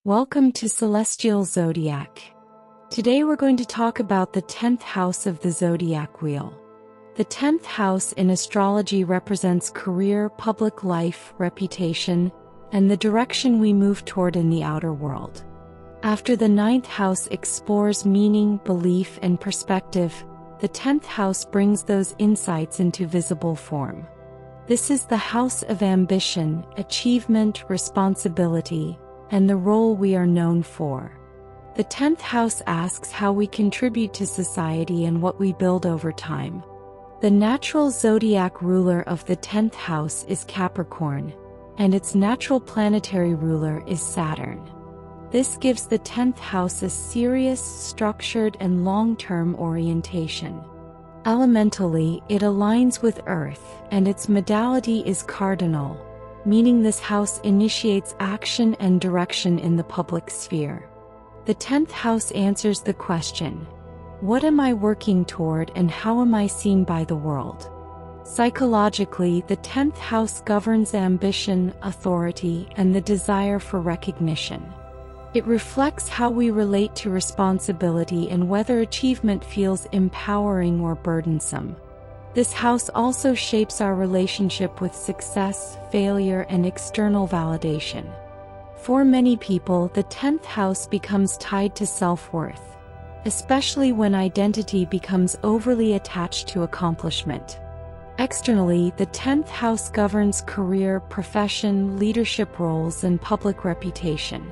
Welcome to Celestial Zodiac. Today we're going to talk about the 10th house of the zodiac wheel. The 10th house in astrology represents career, public life, reputation, and the direction we move toward in the outer world. After the 9th house explores meaning, belief, and perspective, the 10th house brings those insights into visible form. This is the house of ambition, achievement, responsibility, and the role we are known for. The 10th house asks how we contribute to society and what we build over time. The natural zodiac ruler of the 10th house is Capricorn, and its natural planetary ruler is Saturn. This gives the 10th house a serious, structured, and long-term orientation. Elementally, it aligns with Earth, and its modality is cardinal, meaning this house initiates action and direction in the public sphere. The 10th house answers the question, what am I working toward and how am I seen by the world? Psychologically, the 10th house governs ambition, authority, and the desire for recognition. It reflects how we relate to responsibility and whether achievement feels empowering or burdensome. This house also shapes our relationship with success, failure, and external validation. For many people, the 10th house becomes tied to self-worth, especially when identity becomes overly attached to accomplishment. Externally, the 10th house governs career, profession, leadership roles, and public reputation.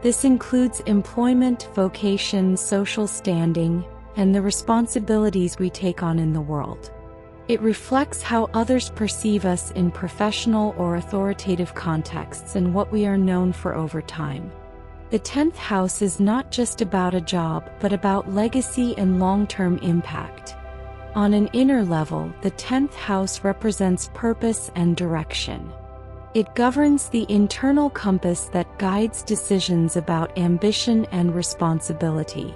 This includes employment, vocation, social standing, and the responsibilities we take on in the world. It reflects how others perceive us in professional or authoritative contexts and what we are known for over time. The 10th house is not just about a job, but about legacy and long-term impact. On an inner level, the 10th house represents purpose and direction. It governs the internal compass that guides decisions about ambition and responsibility.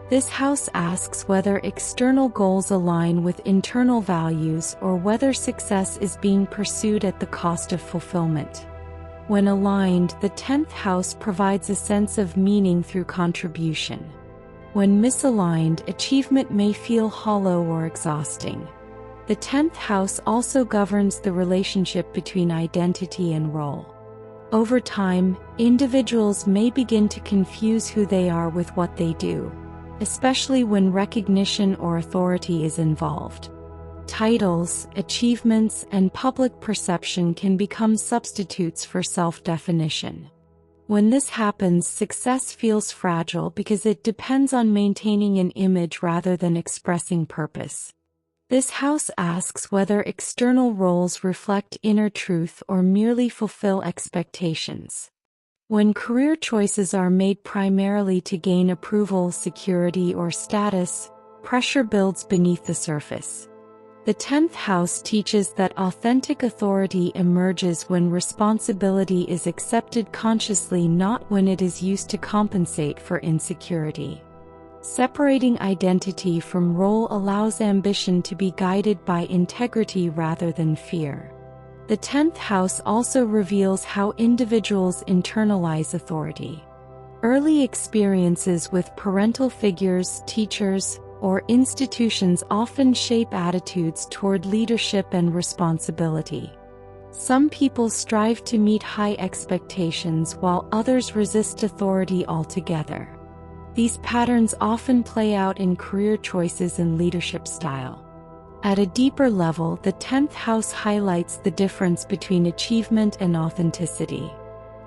This house asks whether external goals align with internal values or whether success is being pursued at the cost of fulfillment. When aligned, the 10th house provides a sense of meaning through contribution. When misaligned, achievement may feel hollow or exhausting. The 10th house also governs the relationship between identity and role. Over time, individuals may begin to confuse who they are with what they do, especially when recognition or authority is involved. Titles, achievements, and public perception can become substitutes for self-definition. When this happens, success feels fragile because it depends on maintaining an image rather than expressing purpose. This house asks whether external roles reflect inner truth or merely fulfill expectations. When career choices are made primarily to gain approval, security, or status, pressure builds beneath the surface. The 10th house teaches that authentic authority emerges when responsibility is accepted consciously, not when it is used to compensate for insecurity. Separating identity from role allows ambition to be guided by integrity rather than fear. The 10th house also reveals how individuals internalize authority. Early experiences with parental figures, teachers, or institutions often shape attitudes toward leadership and responsibility. Some people strive to meet high expectations while others resist authority altogether. These patterns often play out in career choices and leadership style. At a deeper level, the 10th house highlights the difference between achievement and authenticity.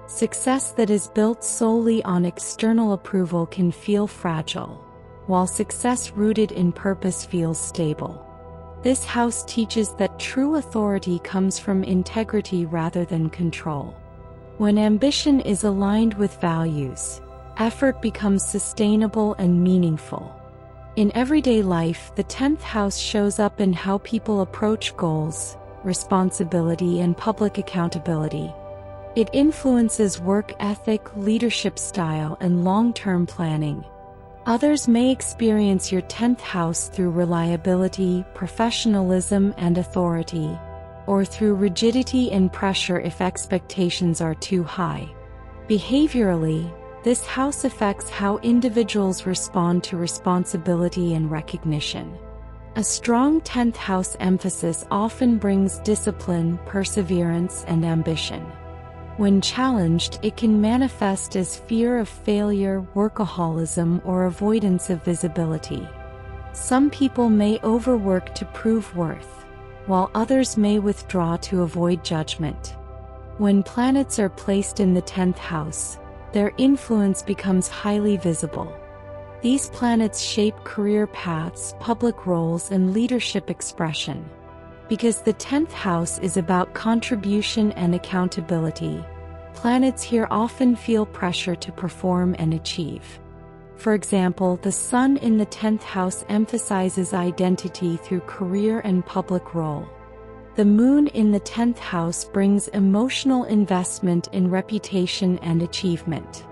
Success that is built solely on external approval can feel fragile, while success rooted in purpose feels stable. This house teaches that true authority comes from integrity rather than control. When ambition is aligned with values, effort becomes sustainable and meaningful. In everyday life, the 10th house shows up in how people approach goals, responsibility, and public accountability. It influences work ethic, leadership style, and long-term planning. Others may experience your 10th house through reliability, professionalism, and authority, or through rigidity and pressure if expectations are too high. Behaviorally, This house affects how individuals respond to responsibility and recognition. A strong 10th house emphasis often brings discipline, perseverance, and ambition. When challenged, it can manifest as fear of failure, workaholism, or avoidance of visibility. Some people may overwork to prove worth, while others may withdraw to avoid judgment. When planets are placed in the 10th house, their influence becomes highly visible. These planets shape career paths, public roles, and leadership expression. Because the 10th house is about contribution and accountability, planets here often feel pressure to perform and achieve. For example, the Sun in the 10th house emphasizes identity through career and public role. The Moon in the 10th house brings emotional investment in reputation and achievement.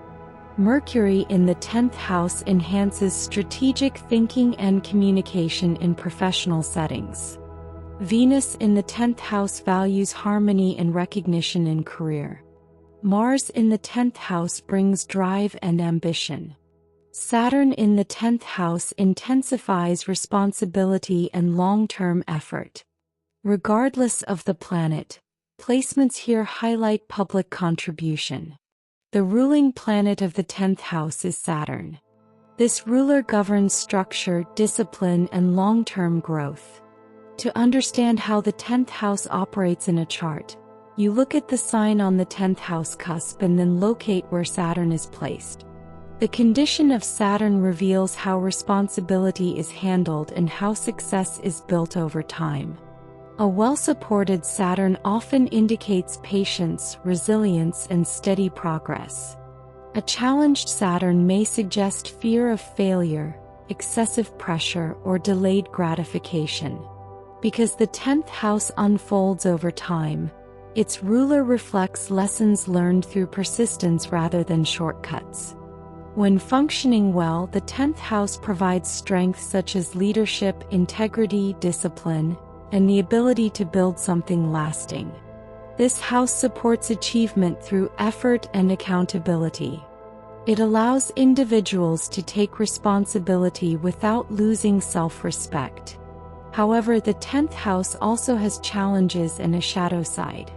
Mercury in the 10th house enhances strategic thinking and communication in professional settings. Venus in the 10th house values harmony and recognition in career. Mars in the 10th house brings drive and ambition. Saturn in the 10th house intensifies responsibility and long-term effort. Regardless of the planet, placements here highlight public contribution. The ruling planet of the 10th house is Saturn. This ruler governs structure, discipline, and long-term growth. To understand how the 10th house operates in a chart, you look at the sign on the 10th house cusp and then locate where Saturn is placed. The condition of Saturn reveals how responsibility is handled and how success is built over time. A well-supported Saturn often indicates patience, resilience, and steady progress. A challenged Saturn may suggest fear of failure, excessive pressure, or delayed gratification. Because the 10th house unfolds over time, its ruler reflects lessons learned through persistence rather than shortcuts. When functioning well, the 10th house provides strength such as leadership, integrity, discipline, and the ability to build something lasting. This house supports achievement through effort and accountability. It allows individuals to take responsibility without losing self-respect. However, the 10th house also has challenges and a shadow side.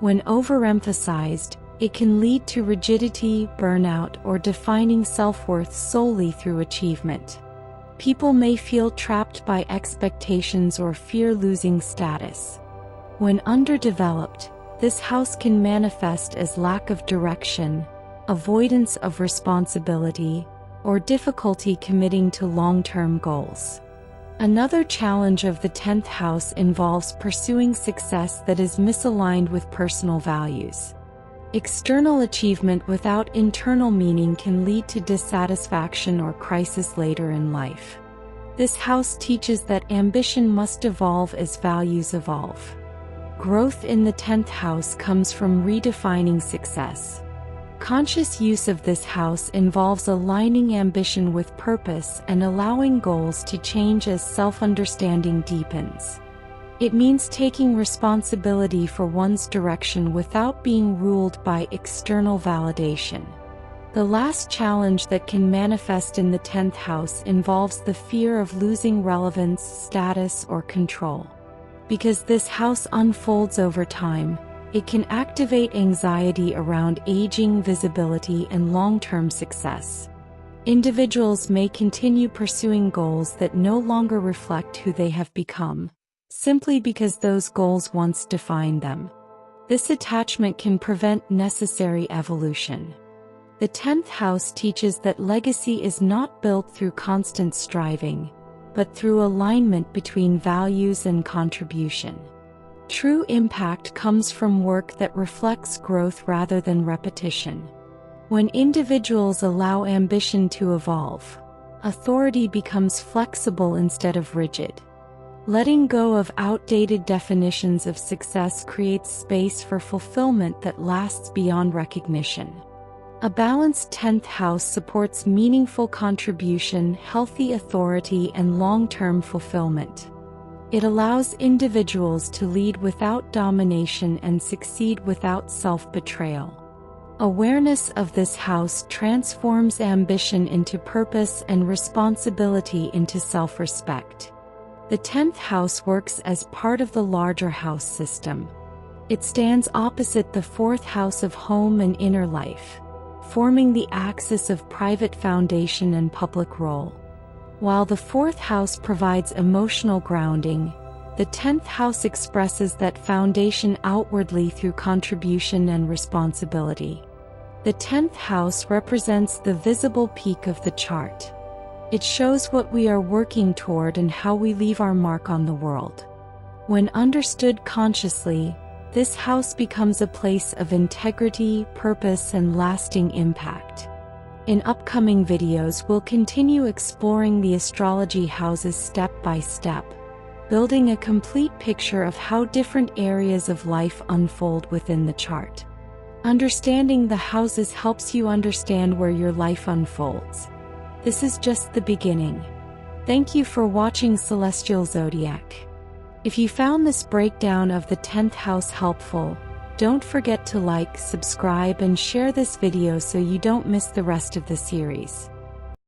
When overemphasized, it can lead to rigidity, burnout, or defining self-worth solely through achievement. People may feel trapped by expectations or fear losing status. When underdeveloped, this house can manifest as lack of direction, avoidance of responsibility, or difficulty committing to long-term goals. Another challenge of the 10th house involves pursuing success that is misaligned with personal values. External achievement without internal meaning can lead to dissatisfaction or crisis later in life. This house teaches that ambition must evolve as values evolve. Growth in the 10th house comes from redefining success. Conscious use of this house involves aligning ambition with purpose and allowing goals to change as self-understanding deepens. It means taking responsibility for one's direction without being ruled by external validation. The last challenge that can manifest in the 10th house involves the fear of losing relevance, status, or control. Because this house unfolds over time, it can activate anxiety around aging, visibility, and long-term success. Individuals may continue pursuing goals that no longer reflect who they have become, simply because those goals once defined them. This attachment can prevent necessary evolution. The 10th house teaches that legacy is not built through constant striving, but through alignment between values and contribution. True impact comes from work that reflects growth rather than repetition. When individuals allow ambition to evolve, authority becomes flexible instead of rigid. Letting go of outdated definitions of success creates space for fulfillment that lasts beyond recognition. A balanced 10th house supports meaningful contribution, healthy authority, and long-term fulfillment. It allows individuals to lead without domination and succeed without self-betrayal. Awareness of this house transforms ambition into purpose and responsibility into self-respect. The 10th house works as part of the larger house system. It stands opposite the 4th house of home and inner life, forming the axis of private foundation and public role. While the 4th house provides emotional grounding, the 10th house expresses that foundation outwardly through contribution and responsibility. The 10th house represents the visible peak of the chart. It shows what we are working toward and how we leave our mark on the world. When understood consciously, this house becomes a place of integrity, purpose, and lasting impact. In upcoming videos, we'll continue exploring the astrology houses step by step, building a complete picture of how different areas of life unfold within the chart. Understanding the houses helps you understand where your life unfolds. This is just the beginning. Thank you for watching Celestial Zodiac. If you found this breakdown of the 10th house helpful, don't forget to like, subscribe, and share this video so you don't miss the rest of the series.